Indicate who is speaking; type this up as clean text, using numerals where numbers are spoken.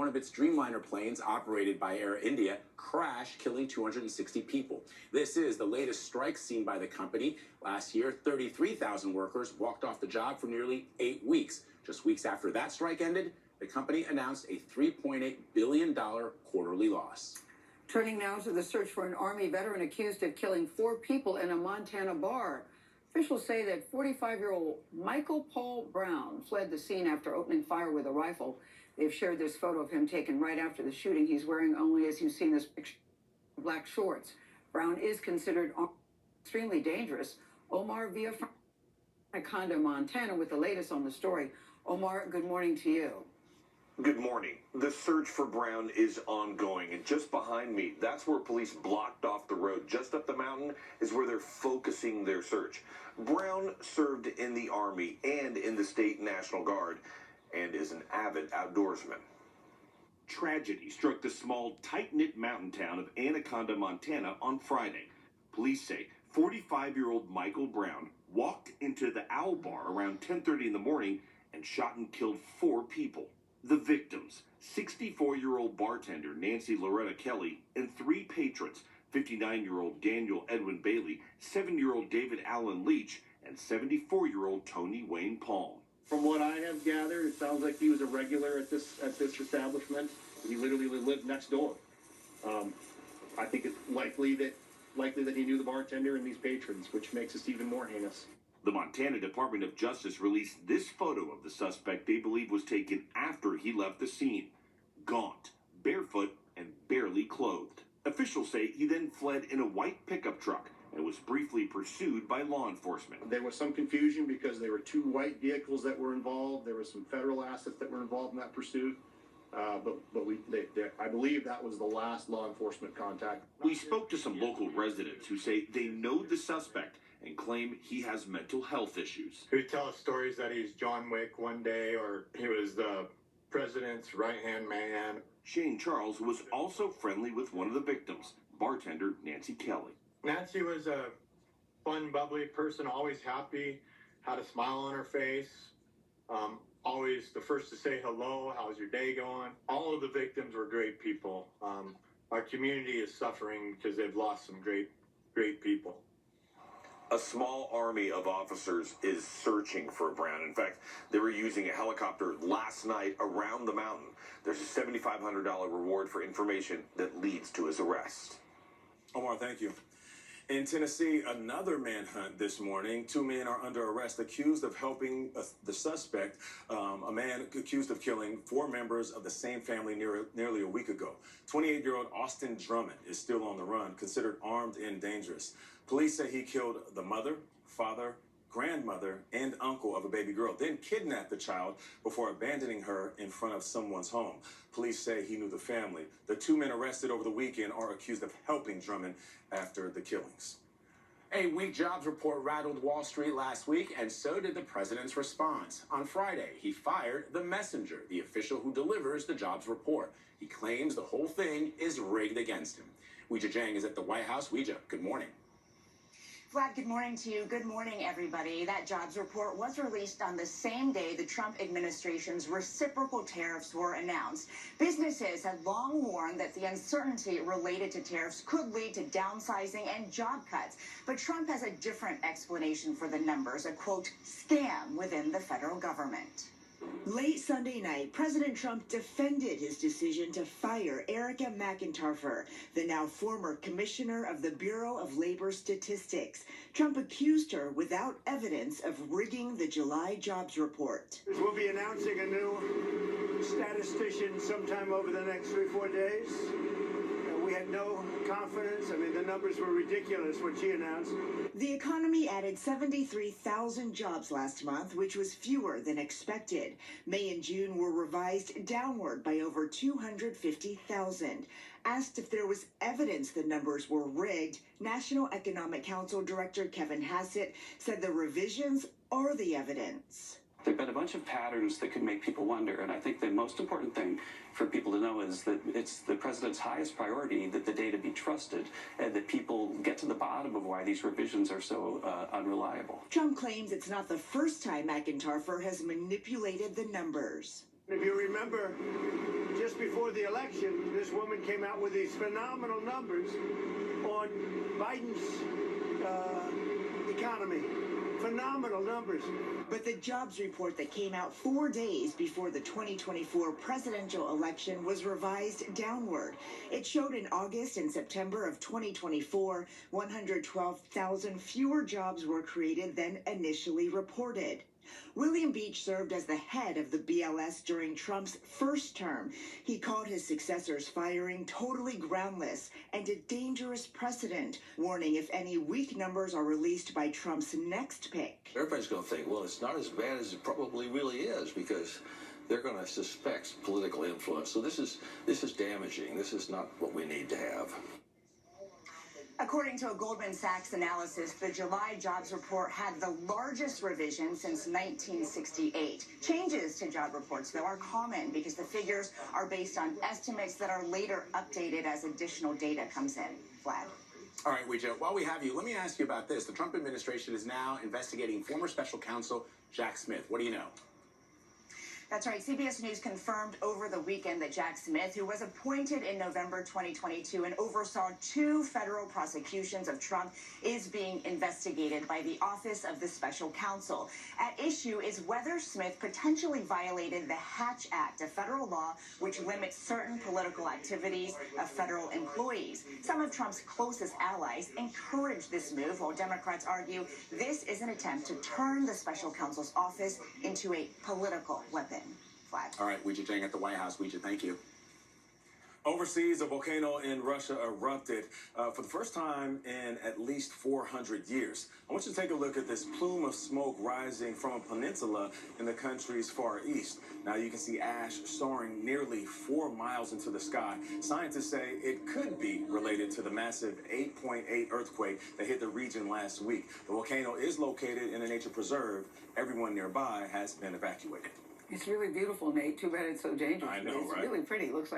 Speaker 1: one of its Dreamliner planes, operated by Air India, crashed, killing 260 people. This is the latest strike seen by the company. Last year, 33,000 workers walked off the job for nearly 8 weeks. Just weeks after that strike ended, the company announced a $3.8 billion quarterly loss.
Speaker 2: Turning now to the search for an Army veteran accused of killing 4 people in a Montana bar. Officials say that 45-year-old Michael Paul Brown fled the scene after opening fire with a rifle. They've shared this photo of him taken right after the shooting. He's wearing only, as you've seen this picture, black shorts. Brown is considered extremely dangerous. Omar Villa from Anaconda, Montana, with the latest on the story. Omar, good morning to you.
Speaker 3: Good morning. The search for Brown is ongoing, and just behind me, that's where police blocked off the road. Just up the mountain is where they're focusing their search. Brown served in the Army and in the State National Guard and is an avid outdoorsman. Tragedy struck the small, tight-knit mountain town of Anaconda, Montana on Friday. Police say 45-year-old Michael Brown walked into the Owl Bar around 10:30 in the morning and shot and killed 4 people. The victims, 64-year-old bartender Nancy Loretta Kelly and 3 patrons, 59-year-old Daniel Edwin Bailey, 7-year-old David Allen Leach, and 74-year-old Tony Wayne Palm.
Speaker 4: From what I have gathered, it sounds like he was a regular at this establishment. He literally lived next door. I think it's likely that he knew the bartender and these patrons, which makes this even more heinous.
Speaker 3: The Montana Department of Justice released this photo of the suspect they believe was taken after he left the scene. Gaunt, barefoot, and barely clothed. Officials say he then fled in a white pickup truck and was briefly pursued by law enforcement.
Speaker 4: There was some confusion because there were 2 white vehicles that were involved. There were some federal assets that were involved in that pursuit. I believe that was the last law enforcement contact.
Speaker 3: We spoke to some local residents who say they know the suspect and claim he has mental health issues.
Speaker 5: He would tell us stories that he's John Wick one day, or he was the president's right-hand man.
Speaker 3: Shane Charles was also friendly with one of the victims, bartender Nancy Kelly.
Speaker 5: Nancy was a fun, bubbly person, always happy, had a smile on her face, always the first to say hello, how's your day going? All of the victims were great people. Our community is suffering because they've lost some great people.
Speaker 3: A small army of officers is searching for Brown. In fact, they were using a helicopter last night around the mountain. There's a $7,500 reward for information that leads to his arrest.
Speaker 1: Omar, thank you. In Tennessee, another manhunt this morning. 2 men are under arrest accused of helping the suspect, a man accused of killing 4 members of the same family nearly a week ago. 28-year-old Austin Drummond is still on the run, considered armed and dangerous. Police say he killed the mother, father, grandmother, and uncle of a baby girl, then kidnapped the child before abandoning her in front of someone's home. Police say he knew the family. The 2 men arrested over the weekend are accused of helping Drummond after the killings. A weak jobs report rattled Wall Street last week, and so did the president's response. On Friday, he fired the messenger, the official who delivers the jobs report. He claims the whole thing is rigged against him. Weijia Jiang is at the White House. Weijia, good morning.
Speaker 6: Vlad, good morning to you. Good morning, everybody. That jobs report was released on the same day the Trump administration's reciprocal tariffs were announced. Businesses had long warned that the uncertainty related to tariffs could lead to downsizing and job cuts. But Trump has a different explanation for the numbers, a, quote, scam within the federal government.
Speaker 7: Late Sunday night, President Trump defended his decision to fire Erica McIntyre, the now former commissioner of the Bureau of Labor Statistics. Trump accused her without evidence of rigging the July jobs report.
Speaker 8: We'll be announcing a new statistician sometime over the next 3-4 days. We had no confidence. I mean, the numbers were ridiculous, what she announced.
Speaker 7: The economy added 73,000 jobs last month, which was fewer than expected. May and June were revised downward by over 250,000. Asked if there was evidence the numbers were rigged, National Economic Council Director Kevin Hassett said the revisions are the evidence.
Speaker 9: There have been a bunch of patterns that could make people wonder, and I think the most important thing for people to know is that it's the president's highest priority that the data be trusted and that people get to the bottom of why these revisions are so unreliable.
Speaker 7: Trump claims it's not the first time McIntyre has manipulated the numbers.
Speaker 8: If you remember, just before before the election, this woman came out with these phenomenal numbers on Biden's economy. Phenomenal numbers.
Speaker 7: But the jobs report that came out 4 days before the 2024 presidential election was revised downward. It showed in August and September of 2024, 112,000 fewer jobs were created than initially reported. William Beach served as the head of the BLS during Trump's first term. He called his successor's firing totally groundless and a dangerous precedent, warning if any weak numbers are released by Trump's next pick.
Speaker 10: Everybody's going to think, well, it's not as bad as it probably really is, because they're going to suspect political influence. So this is damaging. This is not what we need to have.
Speaker 6: According to a Goldman Sachs analysis, the July jobs report had the largest revision since 1968. Changes to job reports, though, are common because the figures are based on estimates that are later updated as additional data comes in. Vlad.
Speaker 11: All right, Ouija, while we have you, let me ask you about this. The Trump administration is now investigating former special counsel Jack Smith. What do you know?
Speaker 6: That's right. CBS News confirmed over the weekend that Jack Smith, who was appointed in November 2022 and oversaw 2 federal prosecutions of Trump, is being investigated by the Office of the Special Counsel. At issue is whether Smith potentially violated the Hatch Act, a federal law which limits certain political activities of federal employees. Some of Trump's closest allies encouraged this move, while Democrats argue this is an attempt to turn the special counsel's office into a political weapon. Vlad.
Speaker 11: All right, Ouija Jang at the White House. Ouija, thank you.
Speaker 1: Overseas, a volcano in Russia erupted for the first time in at least 400 years. I want you to take a look at this plume of smoke rising from a peninsula in the country's far east. Now you can see ash soaring nearly 4 miles into the sky. Scientists say it could be related to the massive 8.8 earthquake that hit the region last week. The volcano is located in a nature preserve. Everyone nearby has been evacuated.
Speaker 2: It's really beautiful, Nate. Too bad it's so dangerous.
Speaker 1: I know,
Speaker 2: It's
Speaker 1: right?
Speaker 2: really pretty. Looks like